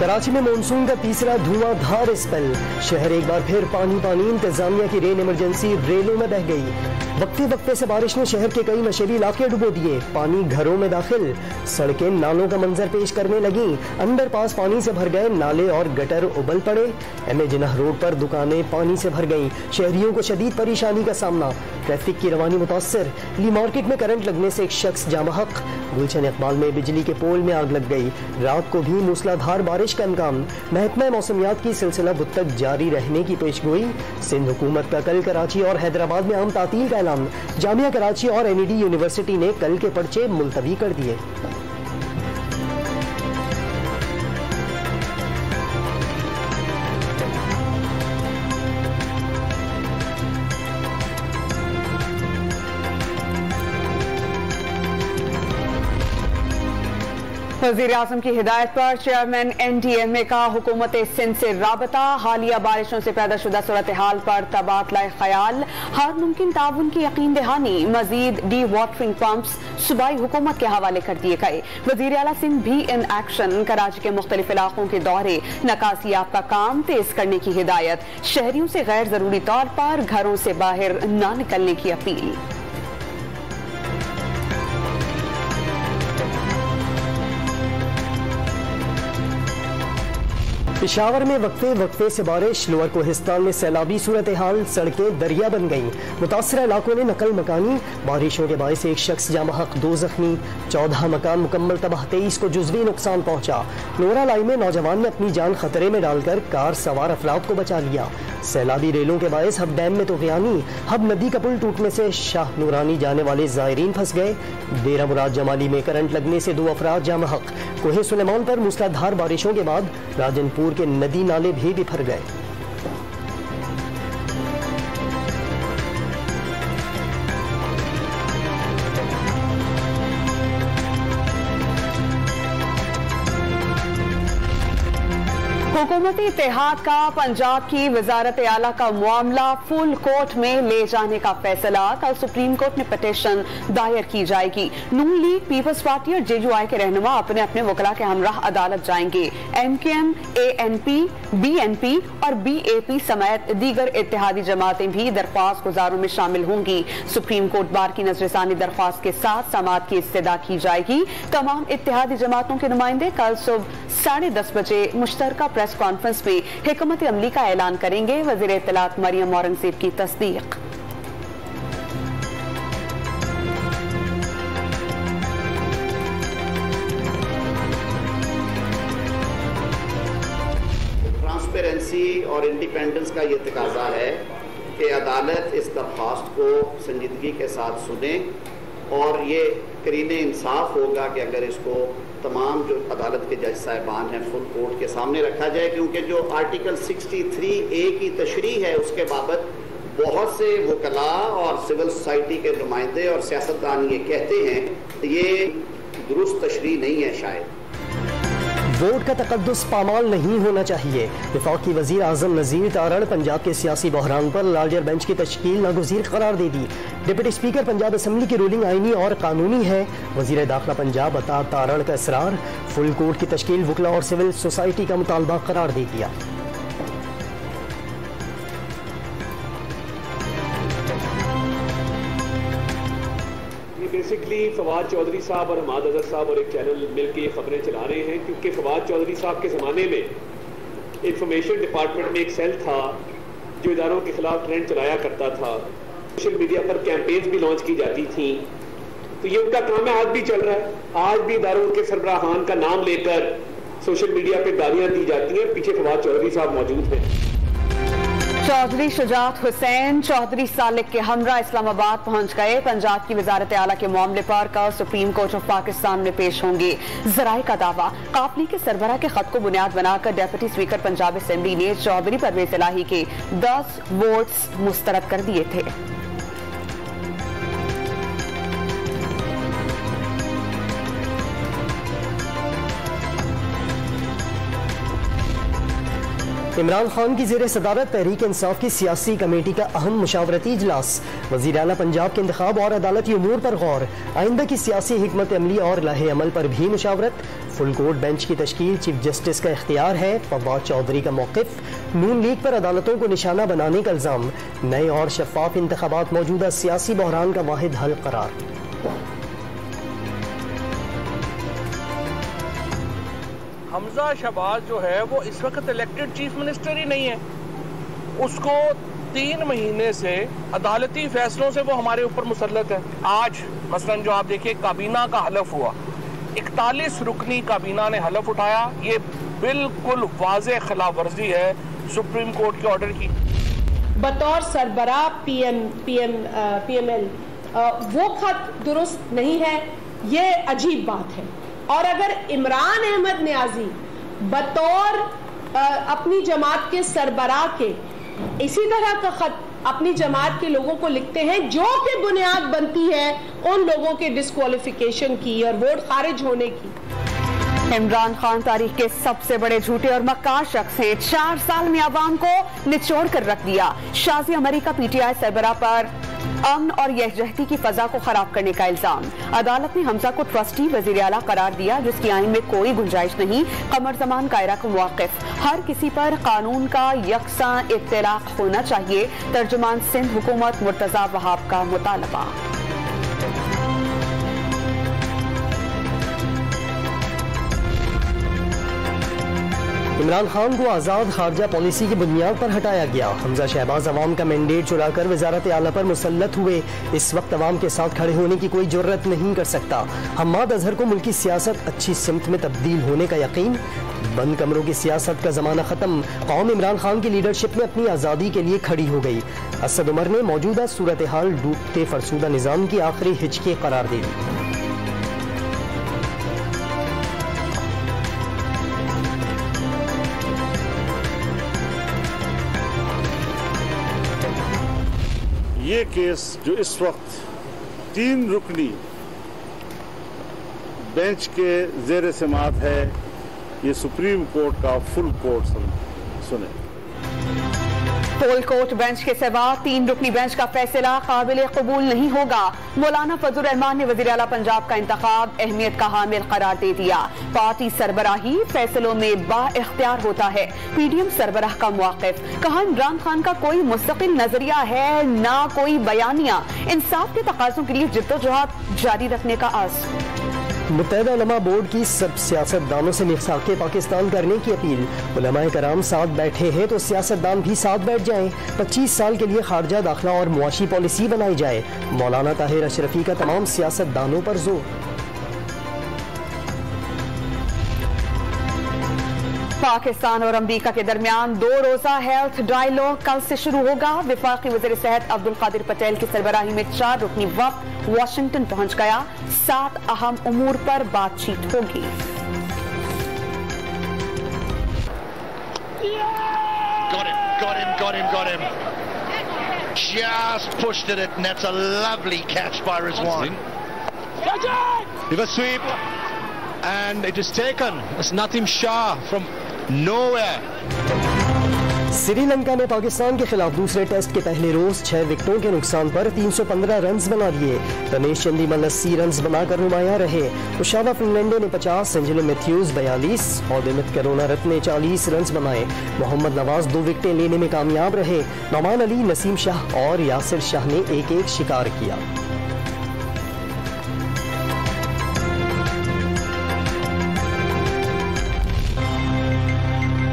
कराची में मानसून का तीसरा धुआंधार स्पेल। शहर एक बार फिर पानी पानी। इंतजामिया की रेन इमरजेंसी रेलों में बह गई। वक्फे वक्फे से बारिश ने शहर के कई नशेबी इलाके डुबो दिए। पानी घरों में दाखिल। सड़कें नालों का मंजर पेश करने लगी। अंडरपास पानी से भर गए। नाले और गटर उबल पड़े। एम.ए. जिन्नाह रोड पर दुकानें पानी से भर गईं। शहरियों को शदीद परेशानी का सामना। ट्रैफिक की रवानी मुतासर। ली मार्केट में करंट लगने से एक शख्स जामहक। गुलशन इकबाल में बिजली के पोल में आग लग गई। रात को भी मूसलाधार बारिश का इम्कान। महकमा मौसमियात की सिलसिला बुध तक जारी रहने की पेशगोई। सिंध हुकूमत का कल कराची और हैदराबाद में आम तातील का ऐलान। जामिया कराची और एनईडी यूनिवर्सिटी ने कल के पर्चे मुलतवी कर दिए। वज़ीर-ए-आज़म की हिदायत पर चेयरमैन NDMA का हुकूमत सिंध से राबता। हालिया बारिशों से पैदा शुदा सूरत हाल पर तबादला ख्याल। हर मुमकिन ताउन की यकीन दहानी। मजीद डी वाटरिंग पंप्स सूबाई हुकूमत के हवाले कर दिए गए। वज़ीर आला सिंध भी इन एक्शन। कराची के मुख्तलिफ इलाकों के दौरे। नकासियाब का काम तेज करने की हिदायत। शहरियों से गैर जरूरी तौर पर घरों से बाहर न निकलने की अपील। पेशावर में वक्फे वक्फे से बारिश। लोअर कोहिस्तान में सैलाबी सूरत हाल। सड़कें दरिया बन गईं। मुतासरा इलाकों में नकल मकानी। बारिशों के बायस एक शख्स जामहक, 2 जख्मी। 14 मकान मुकम्मल तबाह, 23 को जुज़वी नुकसान पहुंचा। नोरा लाई में नौजवान ने अपनी जान खतरे में डालकर कार सवार अफराद को बचा लिया। सैलाबी रेलों के बायस हब डैम में तूफ़ानी। हब नदी का पुल टूटने से शाह नूरानी जाने वाले ज़ायरीन फंस गए। डेरा मुराद जमाली में करंट लगने से 2 अफराद जामहक। कोहे सुलेमान पर मूसलाधार बारिशों के बाद राजनपुर के नदी नाले भी बिफर गए। हुकूमती इत्तेहाद का पंजाब की वजारत आला का मामला फुल कोर्ट में ले जाने का फैसला। कल सुप्रीम कोर्ट में पिटीशन दायर की जाएगी। नून लीग, पीपल्स पार्टी और JUI के रहनुमा अपने अपने वकला के हमराह अदालत जाएंगे। MKM, ANP, BNP और BAP समेत दीगर इत्तेहादी जमातें भी दरख्वास्त गुजारों में शामिल होंगी। सुप्रीम कोर्ट बार की नजरसानी दरख्वास्त के साथ समाअत की इस्तदा की जाएगी। तमाम इत्तेहादी जमातों के नुमाइंदे कल सुबह 10:30 बजे मुश्तरका प्रेस कॉन्फ्रेंस में हिकमत अमली का ऐलान करेंगे। वज़ीर इत्तलात मरियम औरंगज़ेब की तस्दीक। ट्रांसपेरेंसी और इंडिपेंडेंस का ये तकाजा है कि अदालत इस दरख्वास्त को संजीदगी के साथ सुने और ये करीने इंसाफ होगा कि अगर इसको तमाम जो अदालत के जज साहिबान हैं फुल कोर्ट के सामने रखा जाए, क्योंकि जो आर्टिकल 63A की तशरीह है उसके बाबत बहुत से वकला और सिविल सोसाइटी के नुमाइंदे और सियासतदान ये कहते हैं ये दुरुस्त तशरीह नहीं है। शायद वोट का तकद्दुस पामाल नहीं होना चाहिए। वफाकी वज़ीर आज़म नज़ीर तारण पंजाब के सियासी बहरान पर लार्जर बेंच की तश्कील नागुज़ीर करार दे दी। डिप्टी स्पीकर पंजाब असम्बली की रूलिंग आईनी और कानूनी है। वज़ीर दाखिला पंजाब अता तारण का इसरार। फुल कोर्ट की तश्कील वकला और सिविल सोसाइटी का मुतालबा करार दे दिया। बेसिकली फवाद चौधरी साहब और हमाद अजहर साहब और एक चैनल मिलकर ये खबरें चला रहे हैं, क्योंकि फवाद चौधरी साहब के ज़माने में इंफॉर्मेशन डिपार्टमेंट में एक सेल था जो इदारों के खिलाफ ट्रेंड चलाया करता था। सोशल मीडिया पर कैंपेन्स भी लॉन्च की जाती थी। तो ये उनका काम है, आज भी चल रहा है। आज भी इदारों के सरबराहान का नाम लेकर सोशल मीडिया पर गालियां दी जाती हैं। पीछे फवाद चौधरी साहब मौजूद हैं। चौधरी शुजात हुसैन चौधरी सालिक के हमरा इस्लामाबाद पहुंच गए। पंजाब की वजारत आला के मामले पर कल सुप्रीम कोर्ट ऑफ पाकिस्तान में पेश होंगे। जराए का दावा, काफली के सरबराह के खत को बुनियाद बनाकर डेप्यूटी स्पीकर पंजाब असेंबली ने चौधरी परवेज इलाही के 10 वोट्स मुस्तरद कर दिए थे। इमरान खान की ज़ेर सदारत तहरीक इंसाफ की सियासी कमेटी का अहम मुशावरती इजलास। वज़ीर आला पंजाब के इंतखाब और अदालती उमूर पर गौर। आइंदा की सियासी हिकमत अमली और लाहे अमल पर भी मुशावरत। फुल कोर्ट बेंच की तश्कील चीफ जस्टिस का इख्तियार है। फवाद चौधरी का मौक़िफ, नून लीग पर अदालतों को निशाना बनाने का इल्ज़ाम। नए और शफाफ इंतखाबात मौजूदा सियासी बहरान का वाहिद हल करार। हमजा शहबाज जो है वो इस वक्त इलेक्टेड चीफ मिनिस्टर ही नहीं है। उसको 3 महीने से अदालती फैसलों से वो हमारे ऊपर मुसल्लत है। आज मसलन जो आप देखिए काबीना का हलफ हुआ, 41 रुकनी काबीना ने हलफ उठाया। ये बिल्कुल वाज़े खिलाफ वर्जी है सुप्रीम कोर्ट के ऑर्डर की। बतौर सरबराह PML वो खत दुरुस्त नहीं है, ये अजीब बात है। और अगर इमरान अहमद नियाजी बतौर अपनी जमात के सरबराह के इसी तरह का खत अपनी जमात के लोगों को लिखते हैं, जो कि बुनियाद बनती है उन लोगों के डिस्क्वालिफिकेशन की और वोट खारिज होने की। इमरान खान तारीख के सबसे बड़े झूठे और मक्कार शख्स हैं। 4 साल में अवाम को निचोड़ कर रख दिया। शाजी अमरीका PTI सरबराह पर अमन और यकजहती की फजा को खराब करने का इल्जाम। अदालत ने हमजा को ट्रस्टी वजीर आला करार दिया, जिसकी आइन में कोई गुंजाइश नहीं। कमर जमान कायरा को मुवाकिफ, हर किसी पर कानून का यकसा इत्तलाक होना चाहिए। तर्जुमान सिंध हुकूमत मुर्तजा वहाब का मुतालबा। इमरान खान को आज़ाद खारजा पॉलिसी की बुनियाद पर हटाया गया। हमजा शहबाज अवाम का मैंडेट चुराकर वजारत आला पर मुसल्लत हुए। इस वक्त अवाम के साथ खड़े होने की कोई जुर्रत नहीं कर सकता। हम्माद अजहर को मुल्की सियासत अच्छी सिमत में तब्दील होने का यकीन। बंद कमरों की सियासत का जमाना खत्म। कौम इमरान खान की लीडरशिप में अपनी आज़ादी के लिए खड़ी हो गई। असद उमर ने मौजूदा सूरत हाल डूबते फरसूदा निज़ाम की आखिरी हिचकी करार दे दी। ये केस जो इस वक्त 3 रुकनी बेंच के जेर समाअत है, ये सुप्रीम कोर्ट का फुल कोर्ट सुने। फुल कोर्ट बेंच के सिवा 3 रुकनी बेंच का फैसला काबिल कबूल नहीं होगा। मौलाना फजल रहमान ने वजीर आला पंजाब का इंतखाब अहमियत का हामिल करार दे दिया। पार्टी सरबराही फैसलों में बाइख्तियार होता है। PDM सरबराह का मौक़िफ, कहा इमरान खान का कोई मुस्तकिल नजरिया है ना कोई बयानिया। इंसाफ के तकाज़ों के लिए जिद्दोजहद जारी रखने का आज़म। मुत्तहिदा उलमा बोर्ड की सब सियासतदानों से मिसाक़े पाकिस्तान करने की अपील। उलमाए कराम साथ बैठे हैं तो सियासतदान भी साथ बैठ जाएं। 25 साल के लिए खारजा दाखिला और मुआशी पॉलिसी बनाई जाए। मौलाना ताहिर अशरफी का तमाम सियासतदानों पर जोर। पाकिस्तान और अमरीका के दरमियान 2 रोजा हेल्थ डायलॉग कल से शुरू होगा। वफाकी वज़ीर सेहत अब्दुल कादिर पटेल की सरबराही में 4 रुकनी वक्त वाशिंगटन पहुंच गया। 7 अहम उमूर पर बातचीत होगी। Got him. Just pushed it at net. A lovely catch by Rizwan. Reverse sweep. And it is taken. It's Natim Shah from nowhere. Sri Lanka ने पाकिस्तान के खिलाफ दूसरे टेस्ट के पहले रोज 6 विकेटों के नुकसान पर 315 रन बना लिए। रमेश चंदीमल 80 रन बनाकर नुमाया रहे। उशावा फर्नांडो ने 50, एंजेलो मैथ्यूज 42 और दिमित करुणारत्ने ने 40 रन बनाए। मोहम्मद नवाज 2 विकेटें लेने में कामयाब रहे। नौमान अली, नसीम शाह और यासिर शाह ने एक-एक शिकार किया।